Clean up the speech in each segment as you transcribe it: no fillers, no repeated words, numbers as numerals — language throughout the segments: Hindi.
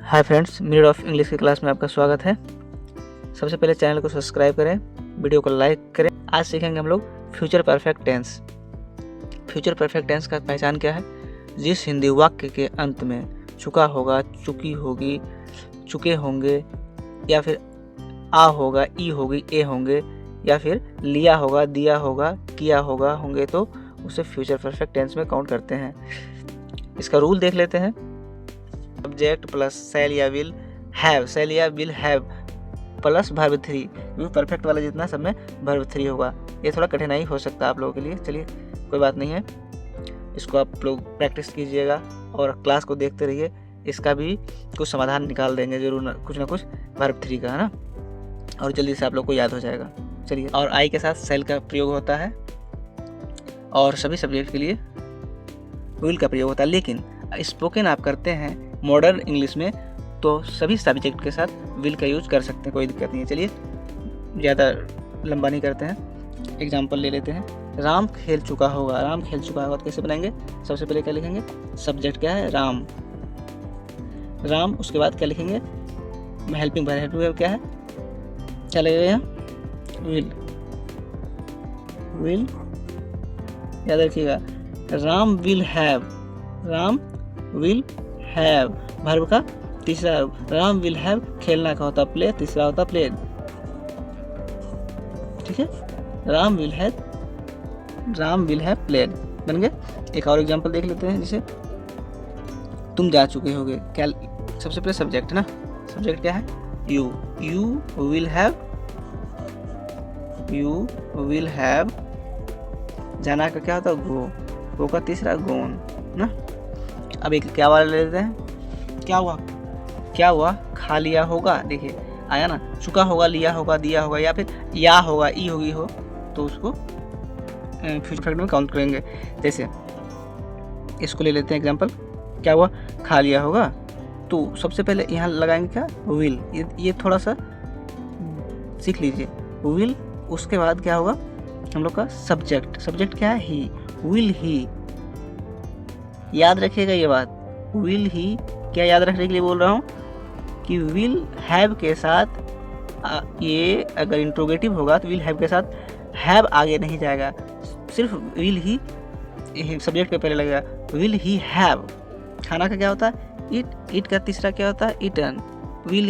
Hi friends, minute of English की क्लास में आपका स्वागत है। सबसे पहले चैनल को सब्सक्राइब करें, वीडियो को लाइक करें। आज सीखेंगे हम लोग future perfect tense. Future perfect tense का पहचान क्या है? जिस हिंदी वाक्य के अंत में चुका होगा, चुकी होगी, चुके होंगे, या फिर आ होगा, ई होगी, ए होंगे, या फिर लिया होगा, दिया होगा, किया होगा होंगे, तो उसे फ्यूचर परफेक्ट टेंस में काउंट करते हैं। इसका रूल देख लेते हैं। सब्जेक्ट प्लस शैल या विल हैव प्लस वर्ब 3, क्योंकि परफेक्ट वाला जितना सब में वर्ब 3 होगा। ये थोड़ा कठिनाई हो सकता है आप लोगों के लिए, चलिए कोई बात नहीं है। इसको आप लोग प्रैक्टिस कीजिएगा और क्लास को देखते रहिए। इसका भी कुछ समाधान निकाल देंगे जरूर, ना कुछ वर्ब 3 का, है ना, और जल्दी से आप लोग को याद हो जाएगा। चलिए, और आई के साथ शैल का प्रयोग होता है और सभी सब्जेक्ट के लिए विल का प्रयोग होता है। लेकिन स्पोकन आप करते हैं मॉडर्न इंग्लिश में, तो सभी सब्जेक्ट के साथ विल का यूज कर सकते हैं, कोई दिक्कत नहीं है। चलिए ज़्यादा लंबा नहीं करते हैं, एग्जाम्पल ले लेते हैं। राम खेल चुका होगा। राम खेल चुका होगा तो कैसे बनाएंगे? सबसे पहले क्या लिखेंगे? सब्जेक्ट क्या है? राम। राम, उसके बाद क्या लिखेंगे? हेल्पिंग वर्ब क्या है? क्या लगेगा यहाँ? विल। विल याद रखिएगा। Ram will have. Ram will have verb का तीसरा रूप। राम विल हैव खेलना का होता प्ले, तीसरा होता प्लेड। ठीक है, राम विल हैव प्लेड बन गए। एक और एग्जांपल देख लेते हैं, जैसे तुम जा चुके होगे। क्या? सबसे पहले सब्जेक्ट है ना, सब्जेक्ट क्या है? You will have. जाना का क्या होता है? गो का तीसरा गोन ना। अब एक क्या वाला ले लेते हैं। क्या हुआ? खा लिया होगा। देखिए आया ना, चुका होगा, लिया होगा, दिया होगा, या फिर या होगा, ई होगी हो, तो उसको फ्यूचर परफेक्ट में काउंट करेंगे। जैसे इसको ले लेते हैं एग्जांपल। क्या हुआ? खा लिया होगा, तो सबसे पहले यहाँ लगाएंगे क्या? विल। ये थोड़ा सा सीख लीजिए। विल, उसके बाद क्या होगा हम लोग का? सब्जेक्ट क्या है? ही। विल ही। याद रखिएगा ये बात, विल ही। क्या याद रखने के लिए बोल रहा हूँ कि विल हैव के साथ ये अगर इंट्रोगेटिव होगा तो विल हैव के साथ हैव आगे नहीं जाएगा, सिर्फ विल ही सब्जेक्ट के पहले लगेगा। Will he have. खाना का क्या होता है? ईट का तीसरा क्या होता है? Eaten. Will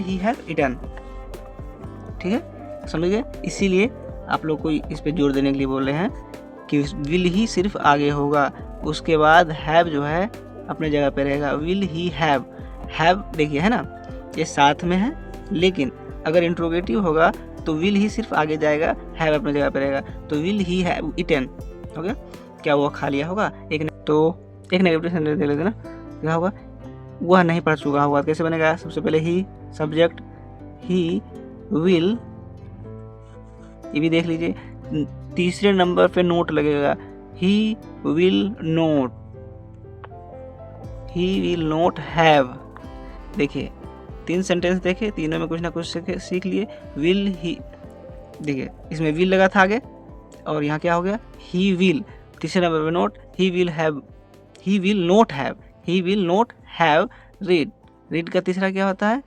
he have eaten. ठीक है, समझ गए? इसीलिए आप लोग को इस पे जोर देने के लिए बोल रहे हैं कि विल ही सिर्फ आगे होगा, उसके बाद हैव जो है अपने जगह पे रहेगा। विल ही हैव देखिए है ना, ये साथ में है, लेकिन अगर इंट्रोगेटिव होगा तो विल ही सिर्फ आगे जाएगा, हैव अपने जगह पे रहेगा। तो विल ही हैव ईटन हो गया। क्या हुआ? खा लिया होगा। एक नेगेटिव सेंटेंस दे लेते ना, क्या होगा? वह नहीं पढ़ चुका होगा। कैसे बनेगा? सबसे पहले ही, सब्जेक्ट ही विल, ये भी देख लीजिए। तीसरे नंबर पे नोट लगेगा, ही विल नोट हैव। देखिए 3 सेंटेंस देखे, तीनों में कुछ ना कुछ सीख लिए। विल ही, देखिए इसमें विल लगा था आगे, और यहाँ क्या हो गया? He will. तीसरे नंबर पे note, he will note have read का तीसरा क्या होता है?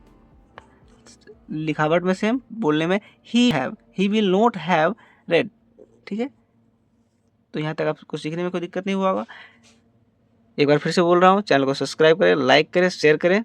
लिखावट में सेम, बोलने में he will note have read. ठीक है, तो यहाँ तक आपको सीखने में कोई दिक्कत नहीं हुआ होगा। एक बार फिर से बोल रहा हूँ, चैनल को सब्सक्राइब करें, लाइक करें, शेयर करें।